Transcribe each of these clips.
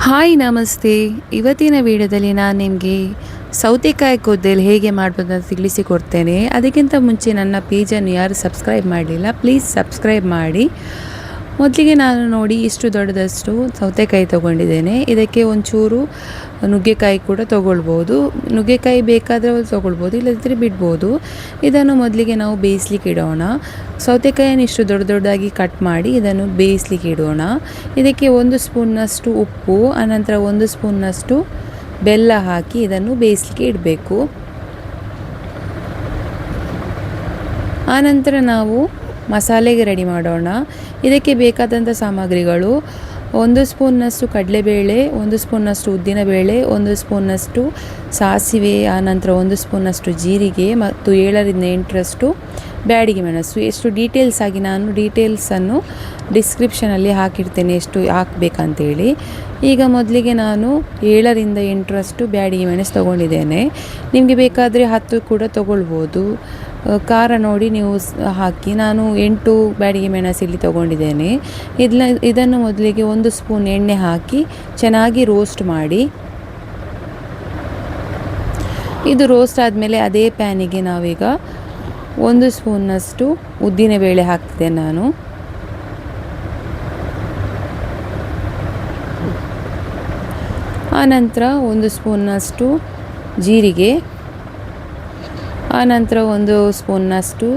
Hi ನಮಸ್ತೆ. ಇವತ್ತಿನ ವಿಡಿಯೋದಲ್ಲಿ ನಾನು ನಿಮಗೆ ಸೌತೆಕಾಯಿ ಕೋದ್ದಲ್ಲಿ ಹೇಗೆ ಮಾಡ್ಬೋದು ಅಂತ ತಿಳಿಸಿಕೊಡ್ತೇನೆ. ಅದಕ್ಕಿಂತ ಮುಂಚೆ ನನ್ನ ಪೇಜನ್ನು ಯಾರು ಸಬ್ಸ್ಕ್ರೈಬ್ ಮಾಡಲಿಲ್ಲ, ಪ್ಲೀಸ್ ಸಬ್ಸ್ಕ್ರೈಬ್ ಮಾಡಿ. ಮೊದಲಿಗೆ ನಾನು ನೋಡಿ ಇಷ್ಟು ದೊಡ್ಡದಷ್ಟು ಸೌತೆಕಾಯಿ ತೊಗೊಂಡಿದ್ದೇನೆ. ಇದಕ್ಕೆ ಒಂಚೂರು ನುಗ್ಗೆಕಾಯಿ ಕೂಡ ತೊಗೊಳ್ಬೋದು. ನುಗ್ಗೆಕಾಯಿ ಬೇಕಾದರೆ ತೊಗೊಳ್ಬೋದು, ಇಲ್ಲದಿದ್ದರೆ ಬಿಡ್ಬೋದು. ಇದನ್ನು ಮೊದಲಿಗೆ ನಾವು ಬೇಯಿಸ್ಲಿಕ್ಕೆ ಇಡೋಣ. ಸೌತೆಕಾಯಿಯನ್ನು ಇಷ್ಟು ದೊಡ್ಡದಾಗಿ ಕಟ್ ಮಾಡಿ ಇದನ್ನು ಬೇಯಿಸ್ಲಿಕ್ಕೆ ಇಡೋಣ. ಇದಕ್ಕೆ 1 ಸ್ಪೂನ್ನಷ್ಟು ಉಪ್ಪು, ಆನಂತರ 1 ಸ್ಪೂನ್ನಷ್ಟು ಬೆಲ್ಲ ಹಾಕಿ ಇದನ್ನು ಬೇಯಿಸ್ಲಿಕ್ಕೆ ಇಡಬೇಕು. ಆನಂತರ ನಾವು ಮಸಾಲೆಗೆ ರೆಡಿ ಮಾಡೋಣ. ಇದಕ್ಕೆ ಬೇಕಾದಂಥ ಸಾಮಗ್ರಿಗಳು: 1 ಸ್ಪೂನ್ನಷ್ಟು ಕಡಲೆಬೇಳೆ, 1 ಸ್ಪೂನ್ನಷ್ಟು ಉದ್ದಿನಬೇಳೆ, 1 ಸ್ಪೂನ್ನಷ್ಟು ಸಾಸಿವೆ, ಆನಂತರ 1 ಸ್ಪೂನ್ನಷ್ಟು ಜೀರಿಗೆ ಮತ್ತು 7ರಿಂದ 8ರಷ್ಟು ಬ್ಯಾಡಗಿ ಮೆಣಸು. ಎಷ್ಟು ಡೀಟೇಲ್ಸ್ ಆಗಿ ನಾನು ಡೀಟೇಲ್ಸನ್ನು ಡಿಸ್ಕ್ರಿಪ್ಷನಲ್ಲಿ ಹಾಕಿರ್ತೇನೆ, ಎಷ್ಟು ಹಾಕಬೇಕಂತೇಳಿ. ಈಗ ಮೊದಲಿಗೆ ನಾನು 7ರಿಂದ 8ರಷ್ಟು ಬ್ಯಾಡಗಿ ಮೆಣಸು ತೊಗೊಂಡಿದ್ದೇನೆ. ನಿಮಗೆ ಬೇಕಾದರೆ 10 ಕೂಡ ತೊಗೊಳ್ಬೋದು. ಖಾರ ನೋಡಿ ನೀವು ಹಾಕಿ. ನಾನು 8 ಬ್ಯಾಡಗಿ ಮೆಣಸು ಇಲ್ಲಿ ತೊಗೊಂಡಿದ್ದೇನೆ. ಇದನ್ನು ಮೊದಲಿಗೆ 1 ಸ್ಪೂನ್ ಎಣ್ಣೆ ಹಾಕಿ ಚೆನ್ನಾಗಿ ರೋಸ್ಟ್ ಮಾಡಿ. ಇದು ರೋಸ್ಟ್ ಆದಮೇಲೆ ಅದೇ ಪ್ಯಾನಿಗೆ ನಾವೀಗ 1 ಸ್ಪೂನ್ನಷ್ಟು ಉದ್ದಿನಬೇಳೆ ಹಾಕ್ತಿದ್ದೇನೆ ನಾನು. ಆನಂತರ 1 ಸ್ಪೂನ್ನಷ್ಟು ಜೀರಿಗೆ, ಆನಂತರ 1 ಸ್ಪೂನ್ನಷ್ಟು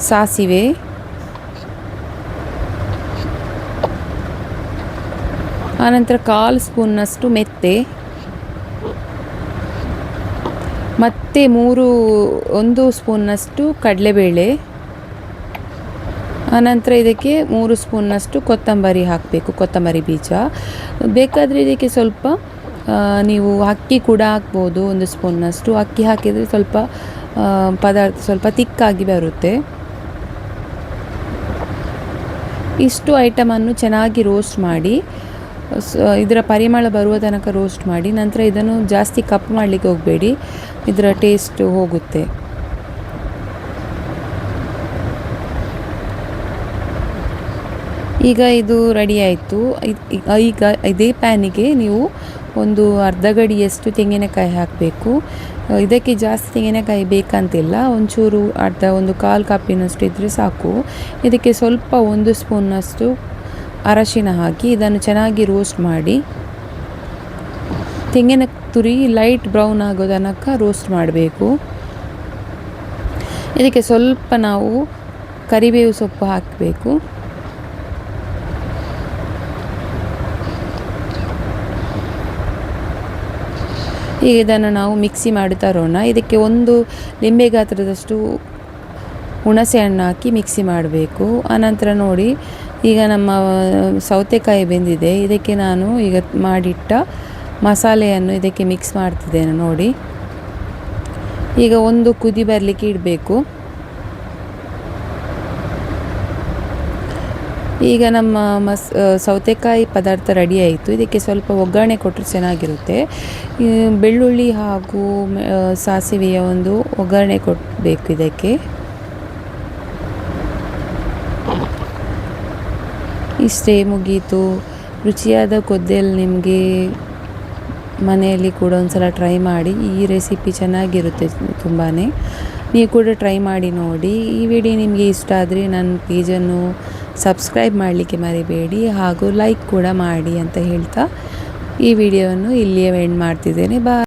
ಸಾಸಿವೆ, ಆನಂತರ 1/4 ಸ್ಪೂನ್ನಷ್ಟು ಮೆಂತೆ, ಮತ್ತು 1 ಸ್ಪೂನ್ನಷ್ಟು ಕಡಲೆಬೇಳೆ, ಆನಂತರ ಇದಕ್ಕೆ 3 ಸ್ಪೂನ್ನಷ್ಟು ಕೊತ್ತಂಬರಿ ಹಾಕಬೇಕು, ಕೊತ್ತಂಬರಿ ಬೀಜ. ಬೇಕಾದರೆ ಇದಕ್ಕೆ ಸ್ವಲ್ಪ ನೀವು ಅಕ್ಕಿ ಕೂಡ ಹಾಕ್ಬೋದು. 1 ಸ್ಪೂನ್ನಷ್ಟು ಅಕ್ಕಿ ಹಾಕಿದರೆ ಸ್ವಲ್ಪ ಪದಾರ್ಥ ಸ್ವಲ್ಪ ತಿಕ್ಕಾಗಿ ಬರುತ್ತೆ. ಇಷ್ಟು ಐಟಮನ್ನು ಚೆನ್ನಾಗಿ ರೋಸ್ಟ್ ಮಾಡಿ, ಇದರ ಪರಿಮಳ ಬರುವ ತನಕ ರೋಸ್ಟ್ ಮಾಡಿ. ನಂತರ ಇದನ್ನು ಜಾಸ್ತಿ ಕಪ್ ಮಾಡಲಿಕ್ಕೆ ಹೋಗಬೇಡಿ, ಇದರ ಟೇಸ್ಟ್ ಹೋಗುತ್ತೆ. ಈಗ ಇದು ರೆಡಿ ಆಯಿತು. ಈಗ ಇದೇ ಪ್ಯಾನಿಗೆ ನೀವು ಒಂದು ಅರ್ಧ ಗಡಿಯಷ್ಟು ತೆಂಗಿನಕಾಯಿ ಹಾಕಬೇಕು. ಇದಕ್ಕೆ ಜಾಸ್ತಿ ತೆಂಗಿನಕಾಯಿ ಬೇಕಂತಿಲ್ಲ, ಒಂಚೂರು ಒಂದು 1/4 ಕಪ್ಪಿನಷ್ಟು ಇದ್ದರೆ ಸಾಕು. ಇದಕ್ಕೆ ಸ್ವಲ್ಪ 1 ಸ್ಪೂನ್ನಷ್ಟು ಅರಶಿನ ಹಾಕಿ ಇದನ್ನು ಚೆನ್ನಾಗಿ ರೋಸ್ಟ್ ಮಾಡಿ. ತೆಂಗಿನ ತುರಿ ಲೈಟ್ ಬ್ರೌನ್ ಆಗೋ ತನಕ ರೋಸ್ಟ್ ಮಾಡಬೇಕು. ಇದಕ್ಕೆ ಸ್ವಲ್ಪ ನಾವು ಕರಿಬೇವು ಸೊಪ್ಪು ಹಾಕಬೇಕು. ಈಗ ಇದನ್ನು ನಾವು ಮಿಕ್ಸಿ ಮಾಡಿ ತರೋಣ. ಇದಕ್ಕೆ 1 ಲಿಂಬೆ ಗಾತ್ರದಷ್ಟು ಹುಣಸೆ ಹಣ್ಣು ಹಾಕಿ ಮಿಕ್ಸಿ ಮಾಡಬೇಕು. ಆನಂತರ ನೋಡಿ ಈಗ ನಮ್ಮ ಸೌತೆಕಾಯಿ ಬೆಂದಿದೆ. ಇದಕ್ಕೆ ನಾನು ಈಗ ಮಾಡಿಟ್ಟ ಮಸಾಲೆಯನ್ನು ಇದಕ್ಕೆ ಮಿಕ್ಸ್ ಮಾಡ್ತಿದ್ದೇನೆ ನೋಡಿ. ಈಗ 1 ಕುದಿ ಬರಲಿಕ್ಕೆ ಇಡಬೇಕು. ಈಗ ನಮ್ಮ ಸೌತೆಕಾಯಿ ಪದಾರ್ಥ ರೆಡಿ ಆಯಿತು. ಇದಕ್ಕೆ ಸ್ವಲ್ಪ ಒಗ್ಗರಣೆ ಕೊಟ್ಟರೆ ಚೆನ್ನಾಗಿರುತ್ತೆ. ಬೆಳ್ಳುಳ್ಳಿ ಹಾಗೂ ಸಾಸಿವೆಯ ಒಂದು ಒಗ್ಗರಣೆ ಕೊಡಬೇಕು ಇದಕ್ಕೆ. ಇಷ್ಟೇ, ಮುಗೀತು. ರುಚಿಯಾದ ಕೋದ್ದಲ್ಲಿ ನಿಮಗೆ ಮನೆಯಲ್ಲಿ ಕೂಡ ಒಂದ್ಸಲ ಟ್ರೈ ಮಾಡಿ. ಈ ರೆಸಿಪಿ ಚೆನ್ನಾಗಿರುತ್ತೆ ತುಂಬಾ. ನೀವು ಕೂಡ ಟ್ರೈ ಮಾಡಿ ನೋಡಿ. ಈ ವಿಡಿಯೋ ನಿಮಗೆ ಇಷ್ಟ ಆದರೆ ನನ್ನ ಪೇಜನ್ನು ಸಬ್ಸ್ಕ್ರೈಬ್ ಮಾಡಲಿಕ್ಕೆ ಮರಿಬೇಡಿ, ಹಾಗೂ ಲೈಕ್ ಕೂಡ ಮಾಡಿ ಅಂತ ಹೇಳ್ತಾ ಈ ವಿಡಿಯೋವನ್ನು ಇಲ್ಲಿಯೇ ಎಂಡ್ ಮಾಡ್ತಿದ್ದೇನೆ. ಬಾಯ್.